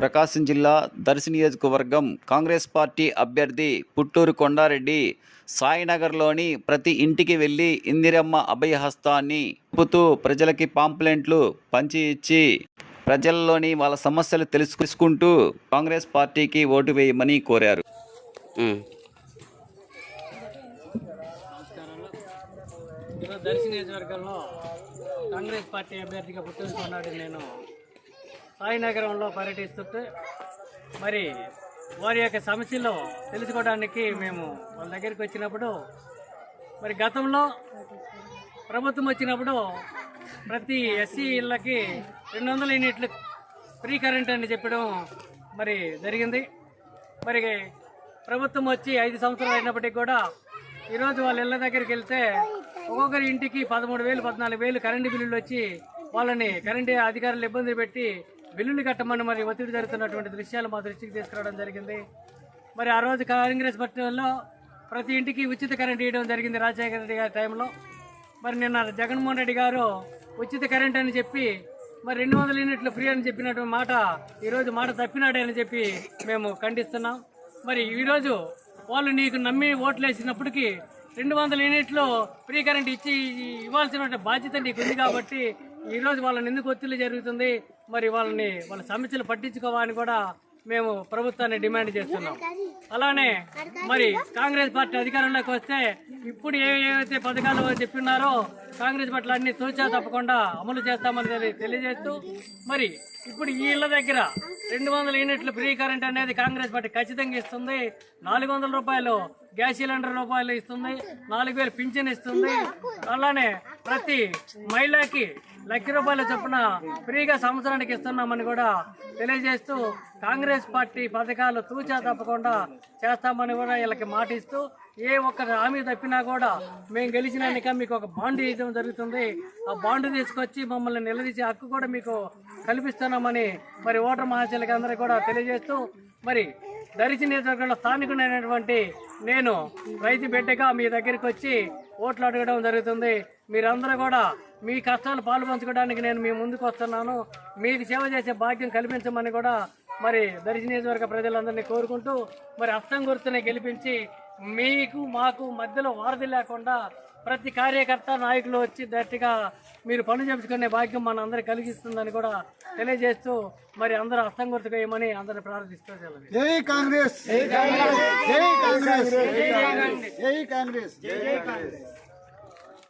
ప్రకాశం జిల్లా దర్శి నియోజకవర్గం కాంగ్రెస్ పార్టీ అభ్యర్థి పుట్టూరు కొండారెడ్డి సాయినగర్లోని ప్రతి ఇంటికి వెళ్లి ఇందిరమ్మ అభయహస్తాన్ని చూపుతూ ప్రజలకి పాంప్లెంట్లు పంచి ఇచ్చి ప్రజల్లోని వాళ్ళ సమస్యలు తెలుసుకుంటూ కాంగ్రెస్ పార్టీకి ఓటు వేయమని కోరారు. దర్శి నియోజకవర్గంలో కాంగ్రెస్ పార్టీ అభ్యర్థిగా పుట్టూరు కొండారెడ్డి నేను సాయినగరంలో పర్యటిస్తుంటే మరి వారి యొక్క సమస్యలు తెలుసుకోవడానికి మేము వాళ్ళ దగ్గరికి వచ్చినప్పుడు మరి గతంలో ప్రభుత్వం వచ్చినప్పుడు ప్రతి ఎస్సీ ఇళ్ళకి 200 యూనిట్లు ఫ్రీ కరెంట్ అని చెప్పడం మరి జరిగింది. మరి ప్రభుత్వం వచ్చి 5 సంవత్సరాలు అయినప్పటికీ కూడా ఈరోజు వాళ్ళ ఇళ్ళ దగ్గరికి వెళ్తే ఒక్కొక్కరి ఇంటికి 13,000 14,000 కరెంటు బిల్లులు వచ్చి వాళ్ళని కరెంటు అధికారులు ఇబ్బంది పెట్టి బిల్లులు కట్టమని మరి ఒత్తిడి జరుగుతున్నటువంటి దృశ్యాలు మా దృష్టికి తీసుకురావడం జరిగింది. మరి ఆ రోజు కాంగ్రెస్ పార్టీలో ప్రతి ఇంటికి ఉచిత కరెంట్ ఇవ్వడం జరిగింది రాజశేఖర రెడ్డి గారి టైంలో. మరి నిన్న జగన్మోహన్ రెడ్డి గారు ఉచిత కరెంట్ అని చెప్పి మరి 200 యూనిట్లు ఫ్రీ అని చెప్పినటువంటి మాట ఈరోజు మాట తప్పినాడే అని చెప్పి మేము ఖండిస్తున్నాం. మరి ఈరోజు వాళ్ళు నీకు నమ్మి ఓట్లు వేసినప్పటికీ 200 యూనిట్లు ఫ్రీ కరెంట్ ఇవ్వాల్సిన బాధ్యత నీకు ఉంది కాబట్టి ఈరోజు వాళ్ళని ఎందుకు ఒత్తిడి జరుగుతుంది, మరి వాళ్ళ సమస్యలు పట్టించుకోవాలని కూడా మేము ప్రభుత్వాన్ని డిమాండ్ చేస్తున్నాం. అలానే మరి కాంగ్రెస్ పార్టీ అధికారంలోకి వస్తే ఇప్పుడు ఏవైతే పథకాలు చెప్పినారో కాంగ్రెస్ పార్టీ అన్ని తూచా తప్పకుండా అమలు చేస్తామని తెలియజేస్తూ మరి ఇప్పుడు ఈ ఇళ్ల దగ్గర 200 యూనిట్లు ఫ్రీ కరెంట్ అనేది కాంగ్రెస్ పార్టీ ఖచ్చితంగా ఇస్తుంది. 400 రూపాయలు గ్యాస్ సిలిండర్ రూపాయలు ఇస్తుంది, 4,000 పింఛన్ ఇస్తుంది. అలానే ప్రతి మహిళకి ₹1,00,000 చొప్పున ఫ్రీగా సంవత్సరానికి ఇస్తున్నామని కూడా తెలియజేస్తూ కాంగ్రెస్ పార్టీ పథకాలు తూచా తప్పకుండా చేస్తామని కూడా వీళ్ళకి మాట ఇస్తూ ఏ ఒక్క హామీ తప్పినా కూడా మేము గెలిచినాక మీకు ఒక బాండ్ ఇవ్వడం జరుగుతుంది. ఆ బాండ్ తీసుకొచ్చి మమ్మల్ని నిలదీసే హక్కు కూడా మీకు కల్పిస్తున్నామని మరి ఓటర్ మహాశయులకి అందరికీ కూడా తెలియజేస్తూ మరి దర్శి నియోజకవర్గంలో స్థానికుడైనటువంటి నేను రైతు బిడ్డగా మీ దగ్గరికి వచ్చి ఓట్లు అడగడం జరుగుతుంది. మీరందరూ కూడా మీ కష్టాలు పాలు పంచుకోవడానికి నేను మీ ముందుకు వస్తున్నాను. మీకు సేవ చేసే భాగ్యం కల్పించమని కూడా మరి దర్శి నియోజకవర్గ ప్రజలందరినీ కోరుకుంటూ మరి హస్తం గుర్తుని గెలిపించి మీకు మాకు మధ్యలో వారధి లేకుండా ప్రతి కార్యకర్త నాయకులు వచ్చి గట్టిగా మీరు పనులు చెప్పుకునే భాగ్యం మన అందరికి కలిగిస్తుందని కూడా తెలియజేస్తూ మరి అందరూ హస్తం గుర్తుకు వేయమని అందరిని ప్రార్థిస్తూ జై కాంగ్రెస్, జై కాంగ్రెస్, జై కాంగ్రెస్, జై కాంగ్రెస్, జై కాంగ్రెస్.